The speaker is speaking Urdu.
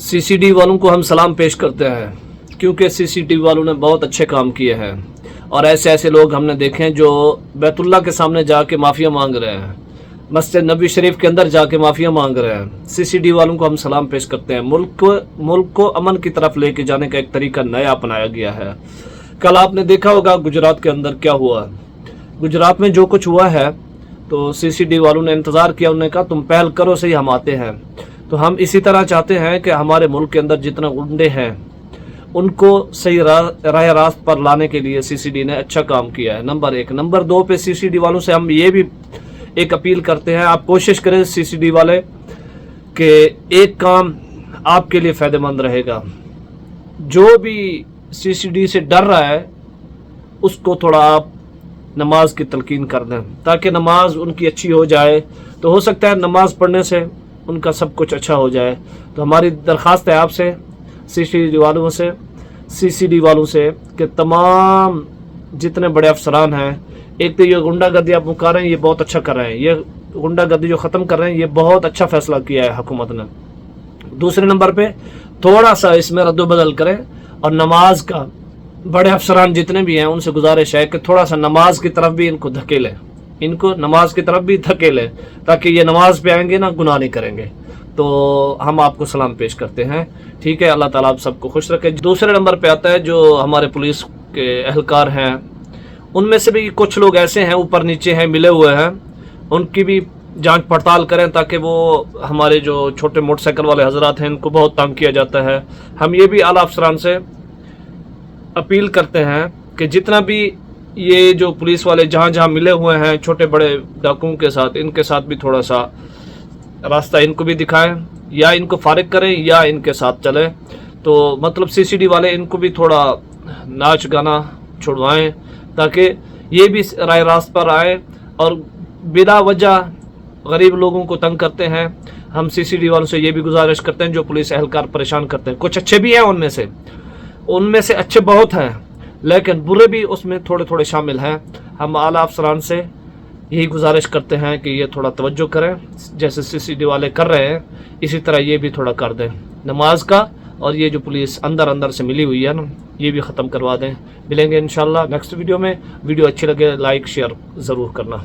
CCD والوں کو ہم سلام پیش کرتے ہیں کیونکہ CCD والوں نے بہت اچھے کام کیے ہیں، اور ایسے لوگ ہم نے دیکھے ہیں جو بیت اللہ کے سامنے جا کے معافیا مانگ رہے ہیں، مسجد نبی شریف کے اندر جا کے معافیا مانگ رہے ہیں۔ CCD والوں کو ہم سلام پیش کرتے ہیں۔ ملک کو امن کی طرف لے کے جانے کا ایک طریقہ نیا اپنایا گیا ہے۔ کل آپ نے دیکھا ہوگا گجرات کے اندر کیا ہوا۔ گجرات میں جو کچھ ہوا ہے تو CCD والوں نے انتظار کیا، انہوں نے کہا تم پہل کرو صحیح، ہم آتے ہیں۔ تو ہم اسی طرح چاہتے ہیں کہ ہمارے ملک کے اندر جتنا غنڈے ہیں ان کو صحیح راہ راست پر لانے کے لیے CCD نے اچھا کام کیا ہے، نمبر 1۔ نمبر 2 پہ CCD والوں سے ہم یہ بھی ایک اپیل کرتے ہیں، آپ کوشش کریں CCD والے کہ ایک کام آپ کے لیے فائدہ مند رہے گا۔ جو بھی CCD سے ڈر رہا ہے اس کو تھوڑا آپ نماز کی تلقین کر دیں تاکہ نماز ان کی اچھی ہو جائے، تو ہو سکتا ہے نماز پڑھنے سے ان کا سب کچھ اچھا ہو جائے۔ تو ہماری درخواست ہے آپ سے، CCD والوں سے کہ تمام جتنے بڑے افسران ہیں، ایک تو یہ غنڈہ گردی آپ مکا رہے ہیں، یہ بہت اچھا کر رہے ہیں، یہ غنڈہ گردی جو ختم کر رہے ہیں یہ بہت اچھا فیصلہ کیا ہے حکومت نے۔ دوسرے نمبر پہ تھوڑا سا اس میں رد و بدل کریں، اور نماز کا بڑے افسران جتنے بھی ہیں ان سے گزارش ہے کہ تھوڑا سا نماز کی طرف بھی ان کو دھکیلیں، تاکہ یہ نماز پہ آئیں گے نا، گناہ نہیں کریں گے۔ تو ہم آپ کو سلام پیش کرتے ہیں، ٹھیک ہے؟ اللہ تعالیٰ آپ سب کو خوش رکھے۔ دوسرے نمبر پہ آتا ہے جو ہمارے پولیس کے اہلکار ہیں، ان میں سے بھی کچھ لوگ ایسے ہیں اوپر نیچے ہیں، ملے ہوئے ہیں، ان کی بھی جانچ پڑتال کریں تاکہ وہ ہمارے جو چھوٹے موٹر سائیکل والے حضرات ہیں ان کو بہت تنگ کیا جاتا ہے۔ ہم یہ بھی اعلیٰ افسران سے اپیل کرتے ہیں کہ جتنا بھی یہ جو پولیس والے جہاں ملے ہوئے ہیں چھوٹے بڑے ڈاکوؤں کے ساتھ، ان کے ساتھ بھی تھوڑا سا راستہ ان کو بھی دکھائیں، یا ان کو فارغ کریں یا ان کے ساتھ چلیں۔ تو مطلب CCD والے ان کو بھی تھوڑا ناچ گانا چھڑوائیں تاکہ یہ بھی راہ راست پر آئے، اور بلا وجہ غریب لوگوں کو تنگ کرتے ہیں۔ ہم CCD والوں سے یہ بھی گزارش کرتے ہیں جو پولیس اہلکار پریشان کرتے ہیں، کچھ اچھے بھی ہیں ان میں سے اچھے بہت ہیں، لیکن برے بھی اس میں تھوڑے شامل ہیں۔ ہم اعلیٰ افسران سے یہی گزارش کرتے ہیں کہ یہ تھوڑا توجہ کریں، جیسے CCD والے کر رہے ہیں اسی طرح یہ بھی تھوڑا کر دیں نماز کا، اور یہ جو پولیس اندر سے ملی ہوئی ہے نا یہ بھی ختم کروا دیں۔ ملیں گے انشاءاللہ نیکسٹ ویڈیو میں۔ ویڈیو اچھی لگے لائک شیئر ضرور کرنا۔